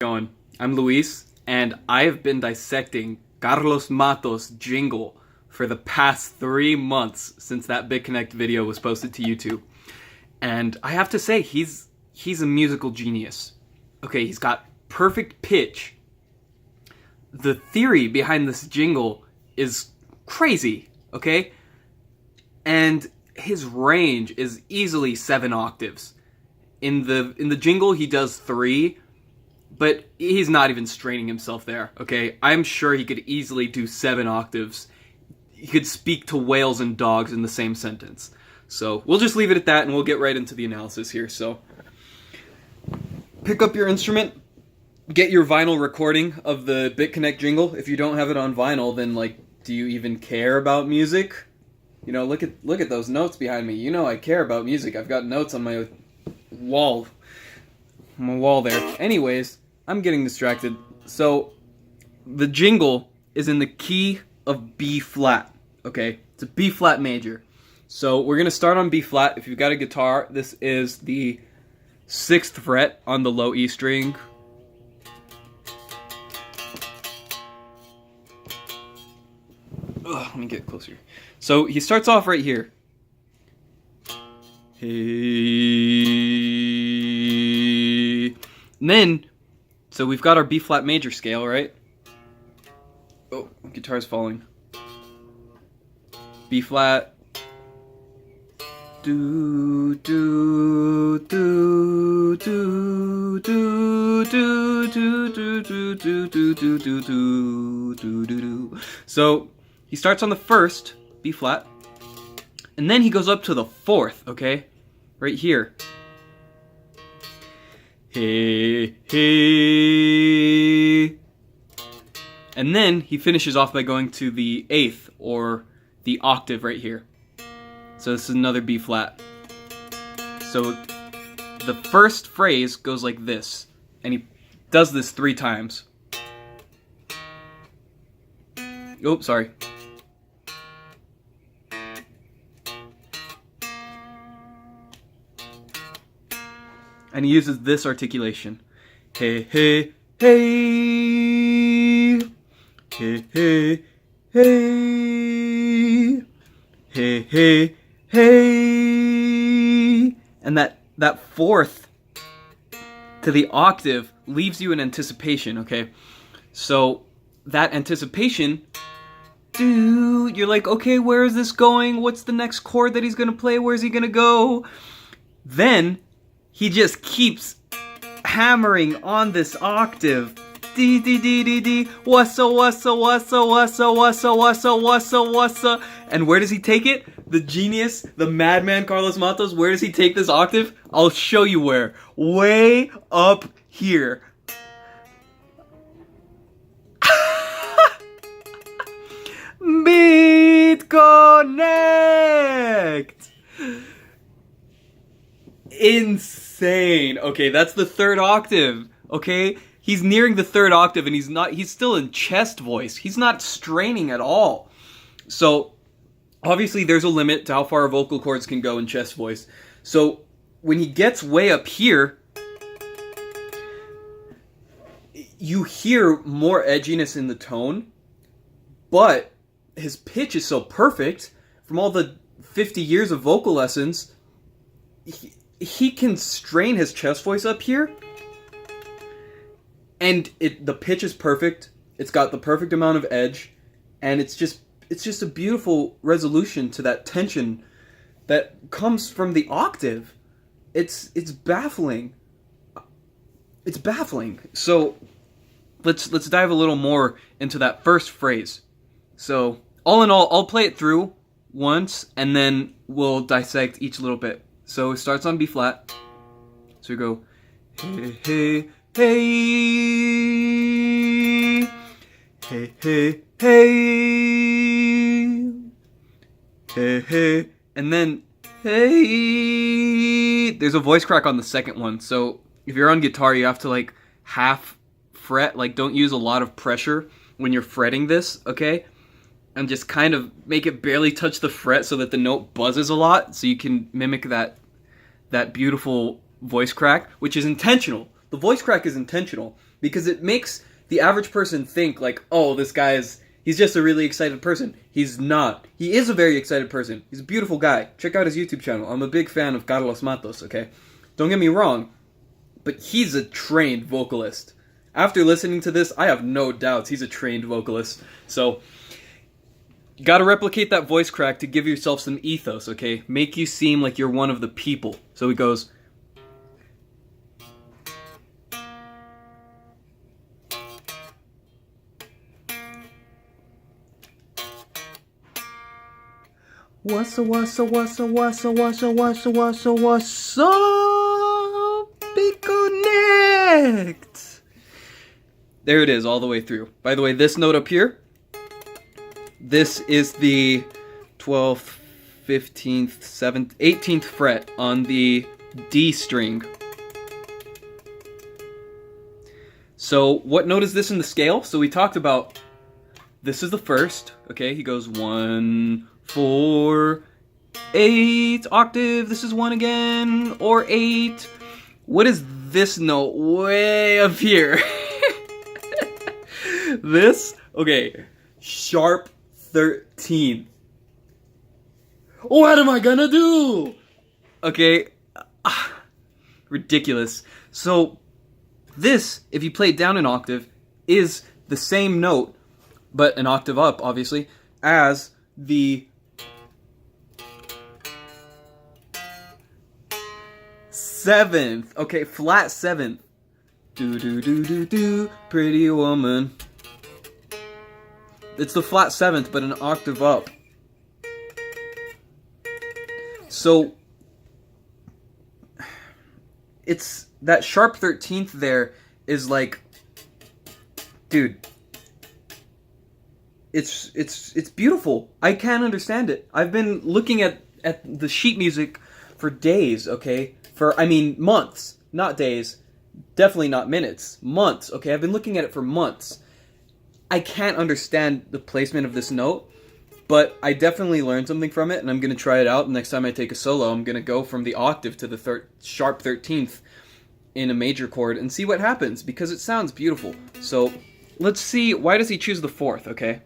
Going. I'm Luis, and I have been dissecting Carlos Matos' Jingle for the past 3 months since that Bitconnect video was posted to YouTube. And I have to say, he's a musical genius. Okay, he's got perfect pitch. The theory behind this jingle is crazy, okay? And his range is easily 7 octaves. In the jingle, he does 3, but he's not even straining himself there, okay? I'm sure he could easily do 7 octaves. He could speak to whales and dogs in the same sentence. So we'll just leave it at that, and we'll get right into the analysis here. So pick up your instrument, get your vinyl recording of the Bitconnect jingle. If you don't have it on vinyl, then, like, do you even care about music? You know, look at those notes behind me. You know I care about music. I've got notes on my wall. There. Anyways, I'm getting distracted. So, the jingle is in the key of B flat, okay? It's a B flat major. So, we're going to start on B flat. If you've got a guitar, this is the 6th fret on the low E string. Let me get closer. So, he starts off right here. Hey. And then, so we've got our B flat major scale, right? Oh, guitar's falling. B flat. Do do do do do do do do do do do do do do do. So he starts on the 1st B flat, and then he goes up to the 4th, okay? Right here. Hey, hey. And then he finishes off by going to the 8th, or the octave right here. So this is another B flat. So the first phrase goes like this, and he does this 3 times. Oh, sorry. And he uses this articulation. Hey, hey, hey. Hey, hey, hey. Hey, hey, hey. And that 4th to the octave leaves you in anticipation, okay? So that anticipation, dude, you're like, okay, where is this going? What's the next chord that he's gonna play? Where's he gonna go? Then he just keeps hammering on this octave. D D D D D. Wassa wassa wassa wassa wassa wassa wassa wassa. And where does he take it? The genius, the madman Carlos Matos. Where does he take this octave? I'll show you where. Way up here. Bitconnect. Insane. Okay, that's the 3rd octave. Okay, he's nearing the 3rd octave, and he's still in chest voice. He's not straining at all. So obviously there's a limit to how far vocal cords can go in chest voice. So when he gets way up here, you hear more edginess in the tone, but his pitch is so perfect from all the 50 years of vocal lessons. He can strain his chest voice up here, and the pitch is perfect. It's got the perfect amount of edge, and it's just a beautiful resolution to that tension that comes from the octave. It's baffling. It's baffling. So let's dive a little more into that first phrase. So all in all, I'll play it through once, and then we'll dissect each little bit. So it starts on B flat. So we go, hey, hey, hey, hey, hey, hey, hey, hey, and then, hey. There's a voice crack on the 2nd one. So if you're on guitar, you have to, like, half fret. Like, don't use a lot of pressure when you're fretting this, okay? And just kind of make it barely touch the fret so that the note buzzes a lot, so you can mimic that beautiful voice crack, which is intentional. The voice crack is intentional. because it makes the average person think like, oh, he's just a really excited person. He's not. He is a very excited person. He's a beautiful guy. Check out his YouTube channel. I'm a big fan of Carlos Matos, okay? Don't get me wrong, but he's a trained vocalist. After listening to this, I have no doubts he's a trained vocalist. So, you gotta replicate that voice crack to give yourself some ethos, okay? Make you seem like you're one of the people. So he goes... What's up, Bitconnect? There it is, all the way through. By the way, this note up here, this is the 12th, 15th, 7th, 18th fret on the D string. So, what note is this in the scale? So we talked about, this is the first, okay? He goes 1, 4, 8, octave, this is 1 again, or 8. What is this note way up here? This, okay, sharp 13. What am I gonna do? Okay, ridiculous. So, this, if you play it down an octave, is the same note, but an octave up, obviously, as the 7th. Okay, flat 7th. Do do do do do, pretty woman. It's the flat 7th, but an octave up. So, it's that sharp 13th there is like, dude, it's beautiful. I can't understand it. I've been looking at the sheet music for days, okay? I mean, months, not days. Definitely not minutes. Months, okay? I've been looking at it for months. I can't understand the placement of this note, but I definitely learned something from it, and I'm going to try it out. Next time I take a solo, I'm going to go from the octave to the sharp 13th in a major chord and see what happens, because it sounds beautiful. So, let's see, why does he choose the 4th, okay?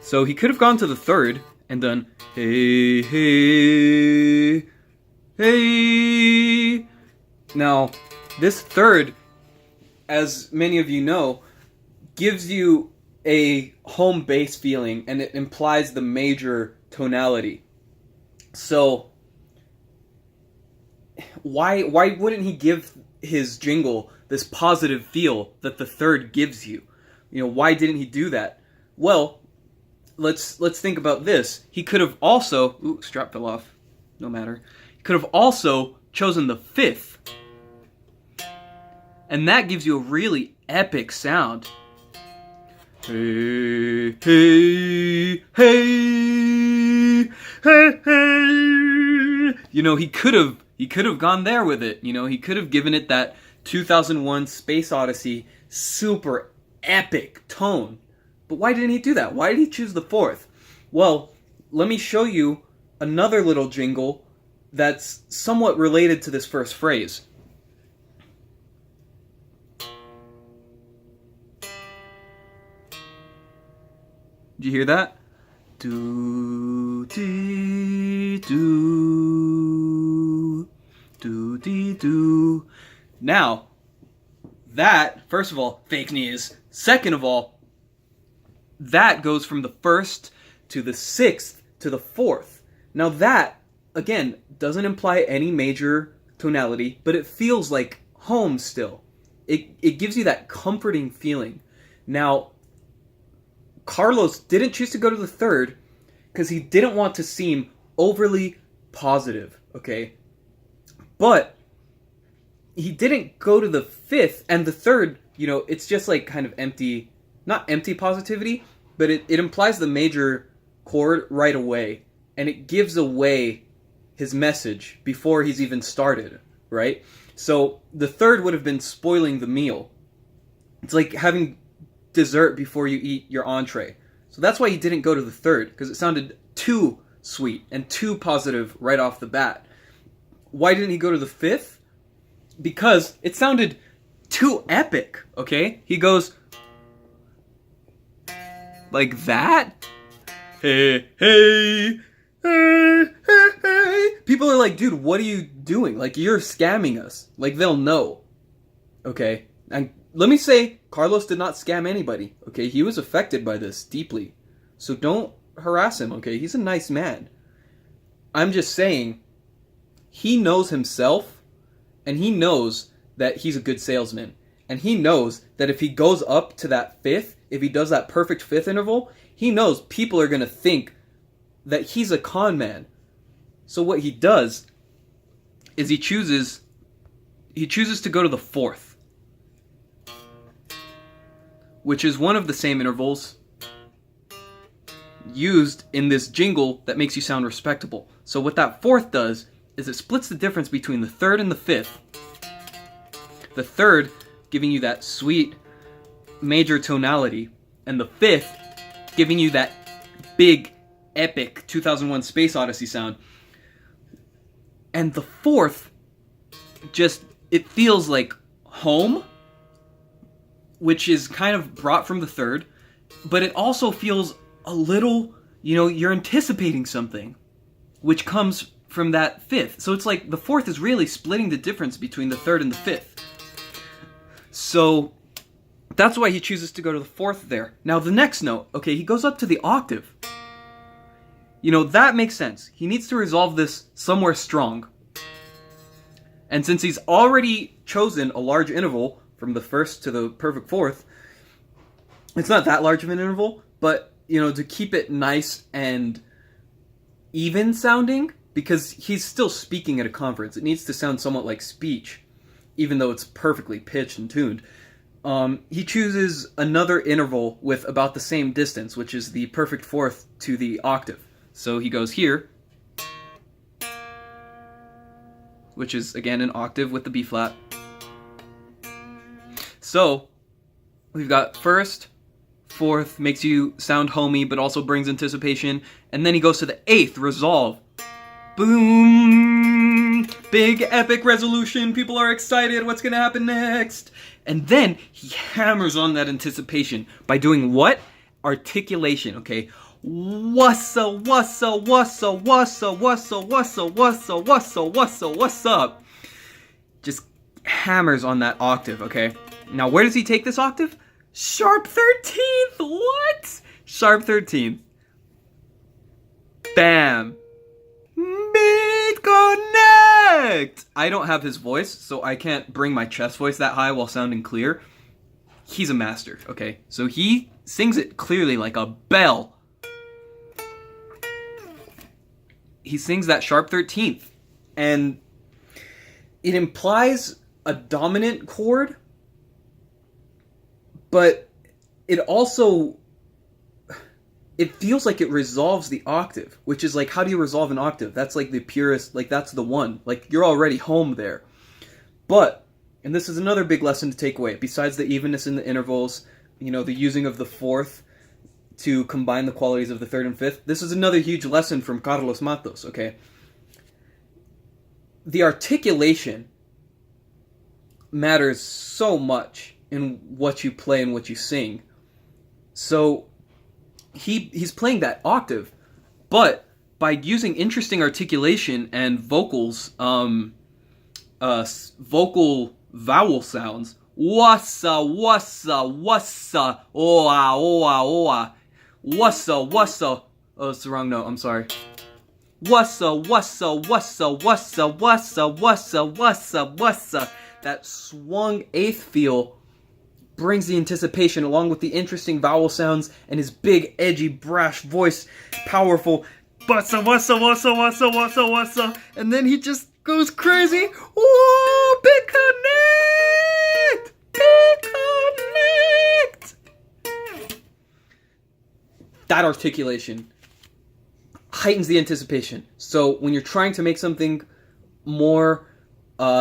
So he could have gone to the 3rd and done, hey, hey, hey. Now, this 3rd, as many of you know, gives you a home bass feeling, and it implies the major tonality. So, why wouldn't he give his jingle this positive feel that the 3rd gives you? You know, why didn't he do that? Well, let's think about this. He could have also... Ooh, strap fell off. No matter. He could have also chosen the 5th. And that gives you a really epic sound. Hey, hey, hey, hey, hey. You know, he could have gone there with it. You know, he could have given it that 2001 Space Odyssey super epic tone. But why didn't he do that? Why did he choose the 4th? Well, let me show you another little jingle that's somewhat related to this first phrase. Did you hear that? Do dee do do dee do. Now, that, first of all, fake news. Second of all, that goes from the 1st to the 6th to the 4th. Now that, again, doesn't imply any major tonality, but it feels like home still. It gives you that comforting feeling. Now, Carlos didn't choose to go to the 3rd because he didn't want to seem overly positive, okay? But he didn't go to the 5th, and the 3rd, you know, it's just like kind of empty, not empty positivity, but it implies the major chord right away, and it gives away his message before he's even started, right? So the 3rd would have been spoiling the meal. It's like having dessert before you eat your entree. So that's why he didn't go to the 3rd, because it sounded too sweet and too positive right off the bat. Why didn't he go to the 5th? because it sounded too epic, okay? He goes like that. Hey, hey, hey, hey, hey. People are like, dude, what are you doing? Like, you're scamming us. Like, they'll know. Okay? And let me say, Carlos did not scam anybody. Okay? He was affected by this deeply. So don't harass him, okay? He's a nice man. I'm just saying, he knows himself, and he knows that he's a good salesman. And he knows that if he goes up to that fifth, if he does that perfect fifth interval, he knows people are going to think that he's a con man. So what he does is he chooses to go to the fourth, which is one of the same intervals used in this jingle that makes you sound respectable. So what that fourth does is it splits the difference between the third and the fifth. The third giving you that sweet major tonality, and the fifth giving you that big epic 2001 Space Odyssey sound. And the fourth, just, it feels like home, which is kind of brought from the third, but it also feels a little, you're anticipating something, which comes from that fifth. So it's like the fourth is really splitting the difference between the third and the fifth. So that's why he chooses to go to the fourth there. Now the next note, okay, he goes up to the octave. That makes sense. He needs to resolve this somewhere strong. And since he's already chosen a large interval from the first to the perfect fourth, it's not that large of an interval, but, to keep it nice and even sounding, because he's still speaking at a conference, it needs to sound somewhat like speech, even though it's perfectly pitched and tuned. He chooses another interval with about the same distance, which is the perfect fourth to the octave. So he goes here, which is, again, an octave with the B flat. So we've got first, fourth, makes you sound homey, but also brings anticipation. And then he goes to the eighth, resolve. Boom! Big epic resolution. People are excited. What's going to happen next? And then he hammers on that anticipation by doing what? Articulation, okay? What's-a, what's-a, what's-a, what's-a, what's-a, what's-a, what's-a, what's-a, what's-a, what's up? Just hammers on that octave, okay? Now, where does he take this octave? Sharp 13th! What? Sharp 13th. Bam! Bitconnect! I don't have his voice, so I can't bring my chest voice that high while sounding clear. He's a master, okay? So he sings it clearly like a bell. He sings that sharp 13th, and it implies a dominant chord, but it also, it feels like it resolves the octave, which is like, how do you resolve an octave? That's like the purest, like that's the one. Like, you're already home there. But, and this is another big lesson to take away, besides the evenness in the intervals, the using of the fourth to combine the qualities of the third and fifth. This is another huge lesson from Carlos Matos, okay? The articulation matters so much in what you play and what you sing. So he's playing that octave, but by using interesting articulation and vocals, vocal vowel sounds, wassa, wassa, wassa, oa, oa, oa, wassa, wassa, oh, it's the wrong note, I'm sorry. Wassa, wassa, wassa, wassa, wassa, wassa, wassa, wassa. That swung eighth feel brings the anticipation along with the interesting vowel sounds and his big, edgy, brash voice, powerful, wassa, wassa, wassa, wassa, wassa, wassa, and then he just goes crazy. Oh, Bitconnect! Bitconnect! That articulation heightens the anticipation. So when you're trying to make something more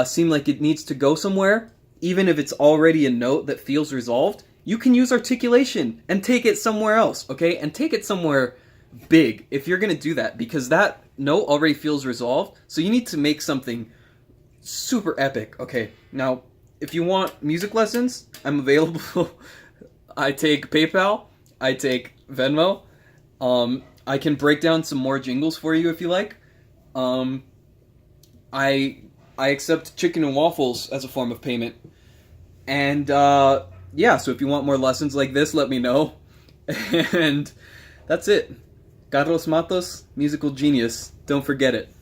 seem like it needs to go somewhere, even if it's already a note that feels resolved, you can use articulation and take it somewhere else, okay? And take it somewhere big if you're going to do that, because that note already feels resolved. So you need to make something super epic. Okay, now if you want music lessons, I'm available. I take PayPal, I take Venmo. I can break down some more jingles for you if you like. Um, I I accept chicken and waffles as a form of payment. And yeah, so if you want more lessons like this, let me know. And that's it. Carlos Matos, musical genius. Don't forget it.